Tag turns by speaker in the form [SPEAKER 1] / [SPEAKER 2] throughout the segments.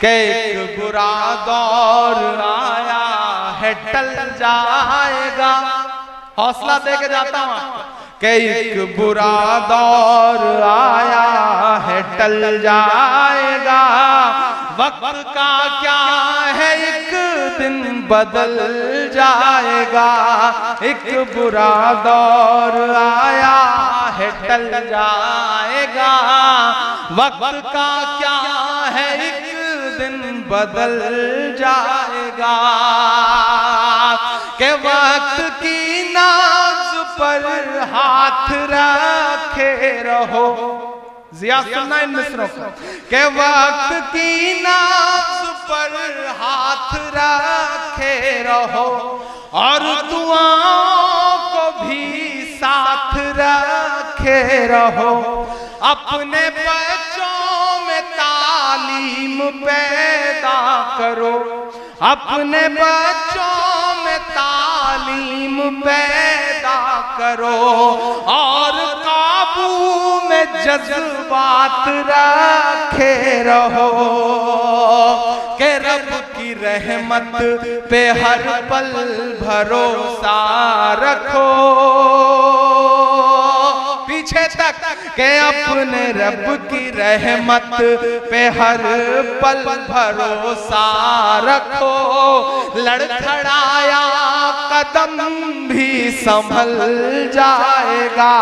[SPEAKER 1] कि एक बुरा दौर आया है टल जाएगा। हौसला दे के जाता हूं आपको कि एक बुरा दौर आया है टल जाएगा। वक्त का क्या है एक दिन बदल जाएगा। एक बुरा दौर आया है टल जाएगा। वक्त का क्या है एक दिन बदल जाएगा। के वक्त की नाज पर हाथ रखे रहो। जिया सुनना इन मिसरों को के वक्त की नाज पर हाथ रखे रहो और दुआओं को भी साथ रखे रहो। अपने बच्चों में तालीम पैदा करो। अपने बच्चों में तालीम पैदा करो और काबू में जज्बात रखे रहो। के रब की रहमत पे हर पल भरोसा रखो। पीछे तक के अपने रब की रहमत पे हर पल भरोसा रखो। लड़खड़ाया कदम भी संभल जाएगा।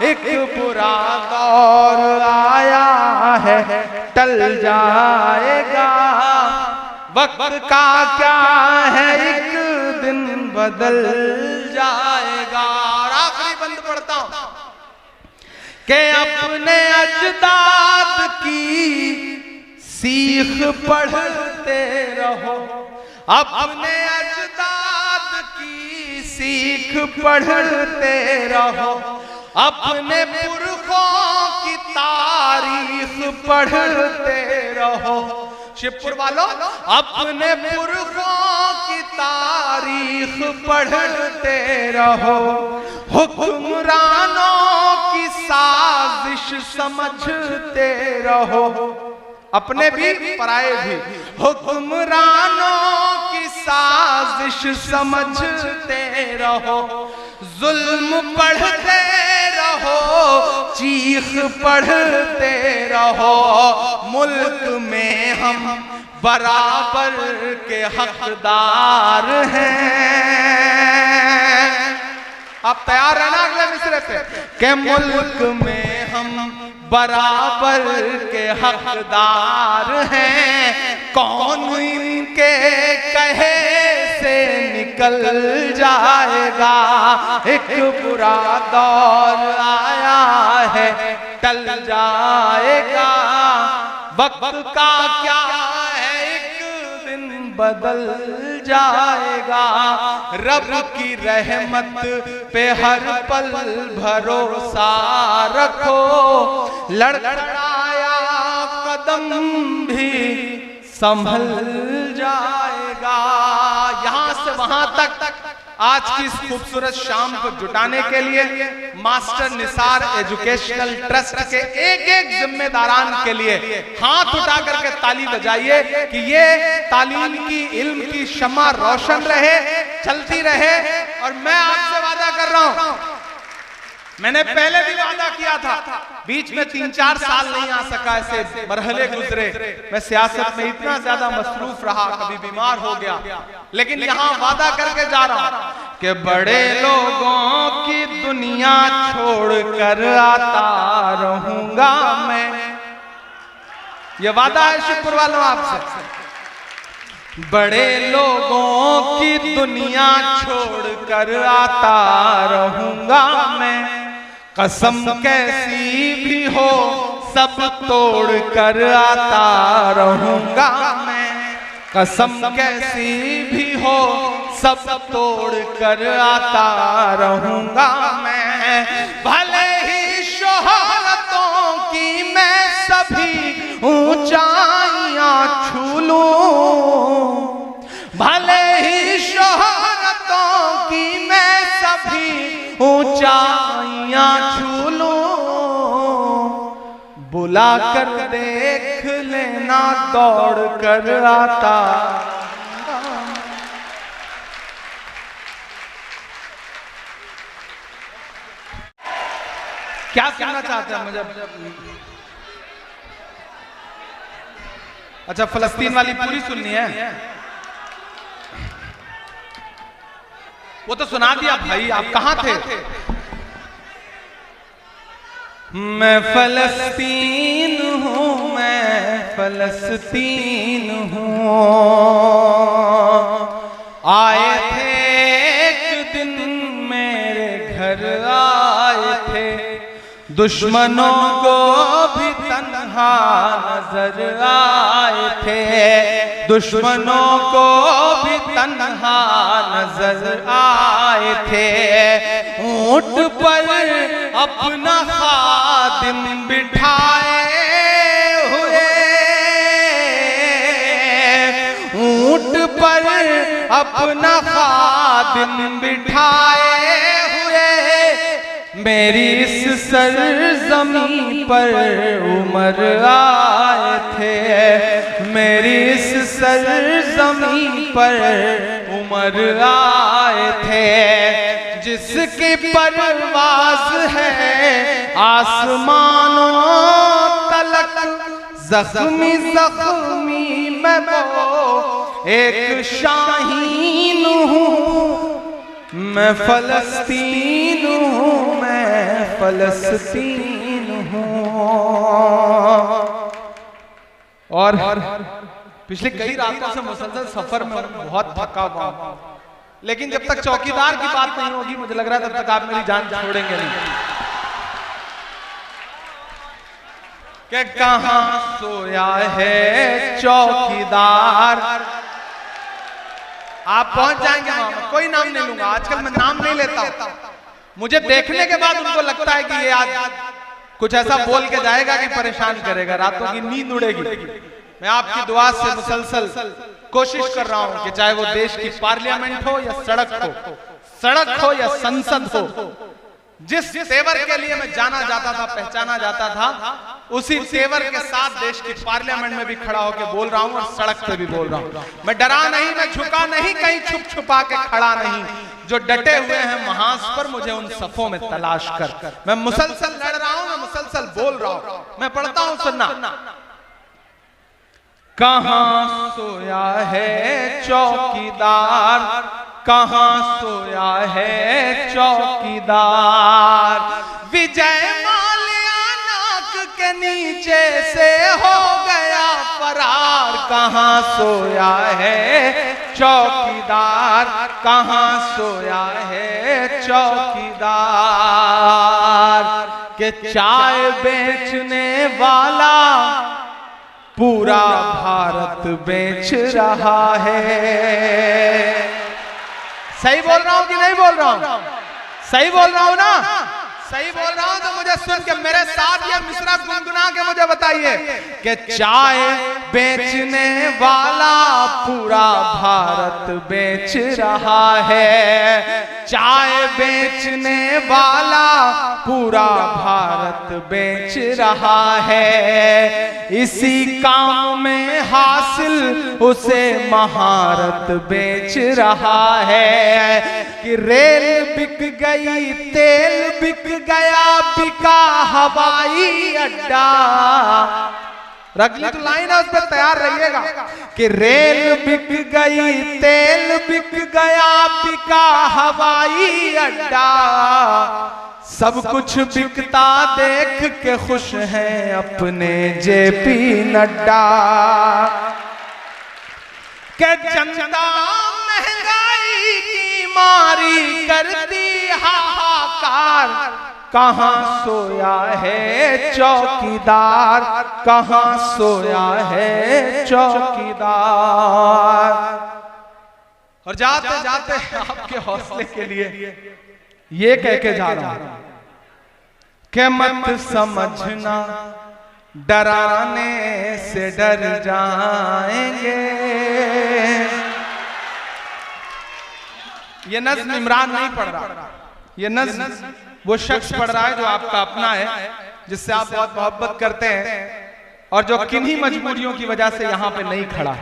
[SPEAKER 1] एक बुरा दौर आया है टल जाएगा। वक्त का क्या है एक दिन बदल जाएगा। और आखिरी बंद पढ़ता हूं कि अपने अजदाद की सीख पढ़ते रहो। अपने अजदाद की सीख पढ़ते रहो। अपने पुरखों की तारीख पढ़ते रहो। शिवपुर वालों अपने पुरखों की तारीख पढ़ते रहो। हुक्मरानों की साजिश समझते रहो। अपने भी पराए भी हुक्मरानों की साजिश समझते रहो। जुल्म पढ़ते रहो, चीख पढ़ते रहो। मुल्क में हम बराबर के हकदार हैं। आप तैयार रहना अगले मिसरे पे के मुल्क में हम बराबर के हकदार हैं। कौन इनके कहे से निकल जाएगा। एक बुरा दौर आया है टल जाएगा। वक्त का क्या है एक दिन बदल जाएगा। रब की रहमत पे हर पल भरोसा रखो। लड़खड़ाया कदम भी संभल जाएगा। यहां से वहां तक आज की इस खूबसूरत शाम को जुटाने के लिए मास्टर निसार एजुकेशनल ट्रस्ट के एक एक जिम्मेदारान के लिए हाथ उठा करके ताली बजाइए कि ये तालीम की, इल्म की शमा रोशन रहे, चलती रहे। और मैं आपसे वादा कर रहा हूं, मैंने पहले भी वादा किया था, बीच में 3-4 साल नहीं आ सका, ऐसे मरहले गुजरे, मैं सियासत में इतना ज्यादा मसरूफ रहा, कभी बीमार हो गया, लेकिन यहाँ वादा करके जा रहा हूं कि बड़े लोगों की दुनिया छोड़कर आता रहूंगा मैं। ये वादा है शिवपुर वालों आपसे। बड़े लोगों की दुनिया छोड़कर आता रहूंगा मैं। कसम कैसी भी हो सब तोड़ कर आता रहूंगा मैं। कसम कैसी भी हो सब तोड़ कर आता रहूंगा मैं। भले ही शोहरतों की मैं सभी ऊंचाइयां छू लूं, भले ही शोहरतों की मैं सभी ऊंचाइयां छू लूं, बुला कर देख लेना ना दौड़ कर आता। क्या सुनना चाहते हैं मुझे? अच्छा, फलस्तीन वाली पूरी सुननी है? वो तो सुना दिया भाई, आप कहां थे? मैं फलस्तीन हूं, मैं फलस्तीन हूं। आए थे एक दिन मेरे घर आए थे, दुश्मनों को भी तन्हा नजर आए थे, दुश्मनों को भी तन्हा नजर आए थे। ऊंट पर अपना खादिम बिठाए हुए, ऊंट पर अपना खादिम बिठाए हुए, मेरी इस सरजमी पर उमर आए थे, मेरी इस सरजमी पर उमर आए थे। जिसकी परवाज है आसमानों तलक, जख्मी जख्मी मैं वो एक शाहीन हूँ। मैं फलस्तीन हूँ, मैं फलस्तीन हूँ। और पिछले कई रातों से मुसलसल सफर में बहुत थका हुआ हूं, लेकिन जब तक चौकीदार की बात नहीं होगी मुझे लग रहा है तब तक आप मेरी जान छोड़ेंगे नहीं। कि कहां सोया है चौकीदार। आप पहुंच जाएंगे वहां, मैं कोई नाम नहीं लूंगा, आजकल मैं नाम नहीं लेता। मुझे देखने के बाद उनको लगता है कि ये आज कुछ ऐसा बोल के जाएगा कि परेशान करेगा, रातों की नींद उड़ेगी। मैं आपकी दुआ से मुसलसल कोशिश कर रहा हूं कि चाहे वो देश की पार्लियामेंट हो या सड़क हो या संसद हो, जिस तेवर के लिए मैं जाना जाता था, पहचाना जाता था, उसी तेवर के साथ देश की पार्लियामेंट में भी खड़ा होकर बोल रहा हूं और सड़क पे भी बोल रहा हूं। मैं डरा नहीं, मैं झुका नहीं, कहीं छुप छुपा के खड़ा नहीं। जो डटे हुए हैं महाज पर, मुझे उन सफों में तलाश कर। मैं मुसलसल लड़ रहा हूं, मैं मुसलसल बोल रहा हूं। मैं पढ़ता हूं, सुनना। कहां सोया है चौकीदार, कहां सोया है चौकीदार। विजय माल्या नाक के नीचे से हो गया फरार। कहां सोया है चौकीदार, कहां सोया है चौकीदार। के चाय बेचने वाला पूरा भारत बेच रहा है। सही बोल रहा हूं कि नहीं बोल रहा हूं? सही बोल रहा हूं ना? सही बोल रहा हूं तो मुझे सुन के मेरे साथ ये मिसरा गुनगुना के मुझे बताइए कि चाय बेचने वाला पूरा भारत बेच रहा है। चाय बेचने वाला पूरा भारत बेच रहा है। इसी काम में हासिल उसे महारत बेच रहा है। कि रेल बिक गई, तेल बिक गया, बिका हवाई अड्डा। रगली तो लाइन है, उस पर तैयार रहिएगा। कि रेल बिक गई, तेल बिक गया, बिका हवाई अड्डा। सब कुछ बिकता देख के खुश हैं अपने जेपी नड्डा। के जनता महंगाई की मारी करती हाहाकार। कहां सोया है चौकीदार, कहां सोया है चौकीदार। और जाते जाते आपके हौसले के लिए ये कह के जा रहा हूं कि मत समझना डराने से डर जाएंगे। ये नज़्म इमरान नहीं पढ़ रहा, ये नज़्म वो शख्स पढ़ रहा है जो आपका अपना है, जिससे आप बहुत मोहब्बत करते हैं। और जो किन्हीं मजबूरियों की वजह से यहाँ पे नहीं खड़ा।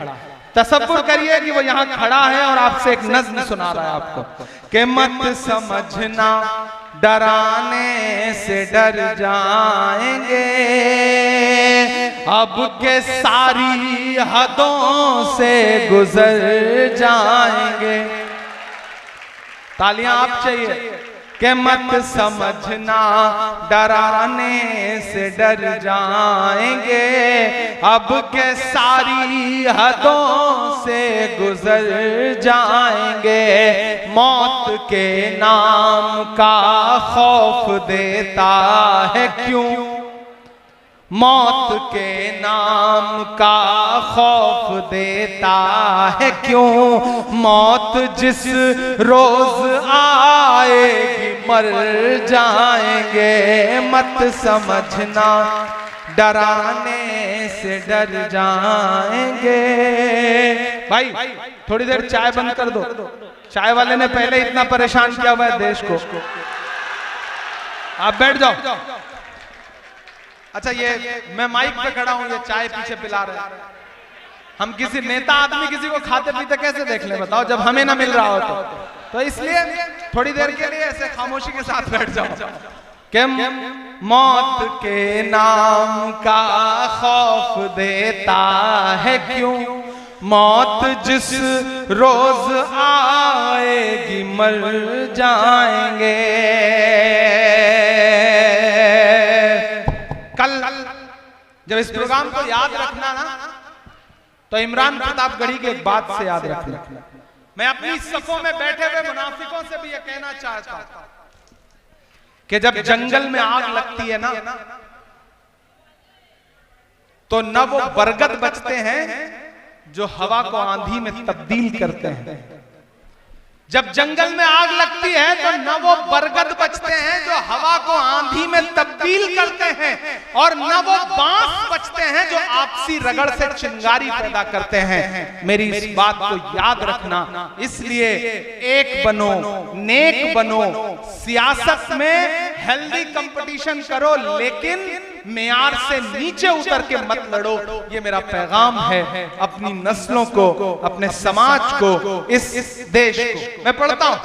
[SPEAKER 1] तसव्वुर करिए कि वो यहाँ खड़ा है और आपसे एक नज्म सुना रहा है आपको कि मत समझना डराने से डर जाएंगे, अब के सारी हदों से गुजर जाएंगे। तालियां आप चाहिए कि मत समझना डराने से डर जाएंगे, अब के सारी हदों से गुजर जाएंगे। मौत के नाम का खौफ देता है क्यों, मौत के नाम का खौफ देता है क्यों, मौत जिस रोज आएगी मर जाएंगे। मत समझना डराने से डर जाएंगे। भाई थोड़ी देर चाय बंद कर दो, चाय वाले ने पहले इतना परेशान किया हुआ है देश को। आप बैठ जाओ। अच्छा ये मैं माइक पे खड़ा हूं, ये चाय पीछे पिला रहे हैं। हम किसी नेता आदमी किसी को खाते पीते कैसे देख ले बताओ, जब हमें ना मिल रहा हो तो इसलिए थोड़ी देर के लिए ऐसे खामोशी के साथ बैठ जाओ। कि मौत के नाम का खौफ देता है क्यों, मौत जिस रोज आएगी मर जाएंगे। कल जब इस प्रोग्राम को याद रखना ना तो इमरान प्रतापगढ़ी की एक बात से याद रखना। मैं अपनी सफों में बैठे हुए मुनाफिकों से भी यह कहना चाहता हूं कि जब जंगल में आग लगती है ना तो न वो बरगद बचते हैं जो हवा को आंधी में तब्दील करते हैं। जब जंगल में आग लगती है तो न वो बरगद बचते हैं जो हवा को आंधी में तब्दील करते हैं, और न वो बांस बचते हैं जो आपसी रगड़ से चिंगारी पैदा करते हैं। मेरी इस बात को याद रखना। इसलिए एक बनो, नेक बनो, सियासत में हेल्दी कंपटीशन करो, लेकिन मेयार से नीचे उतर के मत लड़ो। ये मेरा पैगाम है अपनी नस्लों को, अपने समाज को, इस देश को। मैं पढ़ता हूं।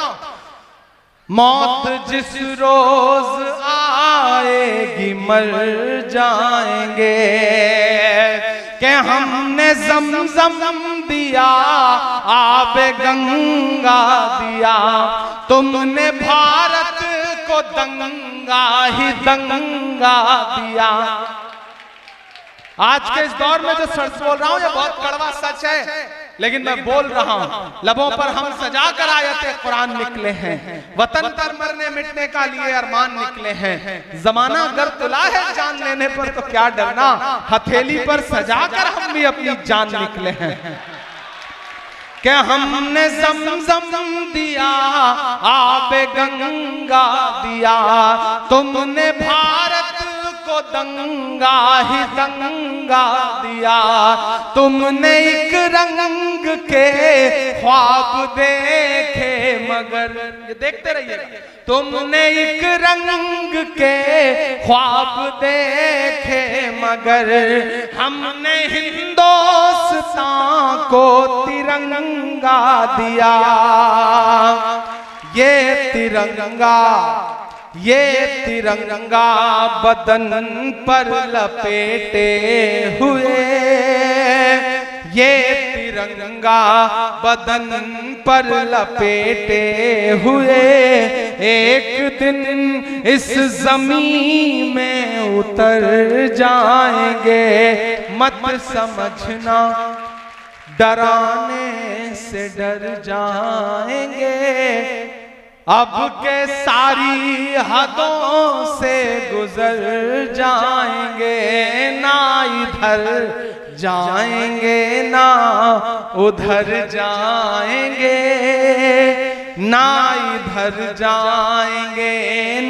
[SPEAKER 1] मौत जिस रोज आएगी मर जाएंगे, कि हमने ज़मज़म दिया आबे गंगा दिया, तुमने भारत को दंगा ही दंगा दिया। आज के इस दौर में जो सच बोल रहा हूं ये बहुत कड़वा सच है, लेकिन मैं बोल रहा हूं। लबों पर हम सजा कर आयते कुरान निकले हैं, वतन पर मरने मिटने का लिए अरमान निकले हैं। जमाना अगर तुला है जान लेने पर तो क्या डरना, हथेली पर सजा कर हम भी अपनी जान निकले हैं। क्या हमने ज़मज़म दिया आबे गंगा दिया, तुमने भारत को दंगा ही दंगा दिया। तुमने एक रंग के ख्वाब देखे मगर, ये देखते रहिए, तुमने एक रंग के ख्वाब देखे मगर, हमने हिंदुस्तान को तिरंगा दिया। ये तिरंगा बदन पर लपेटे हुए, ये तिरंगा बदन पर लपेटे हुए, एक दिन इस जमीन में उतर जाएंगे। मत समझना डराने से डर जाएंगे, अब के सारी हदों से गुजर जाएंगे। ना इधर जाएंगे ना उधर जाएंगे, ना इधर जाएंगे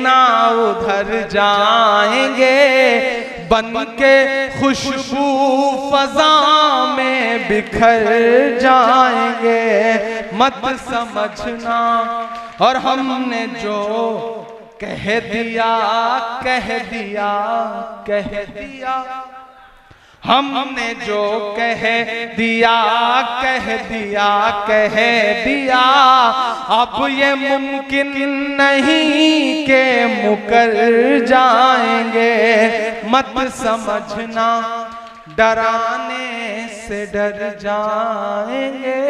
[SPEAKER 1] ना उधर जाएंगे, बन के खुशबू फजा में बिखर जाएंगे। मत समझना, और हमने जो कह दिया कह दिया कह दिया, हमने जो कह दिया अब ये मुमकिन नहीं के मुकर जाएंगे। मत समझना डराने से डर जाएंगे,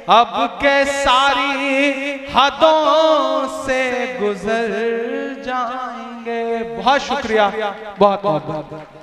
[SPEAKER 1] अब के सारी हदों से गुजर जाएंगे। बहुत शुक्रिया, बहुत बहुत बहुत।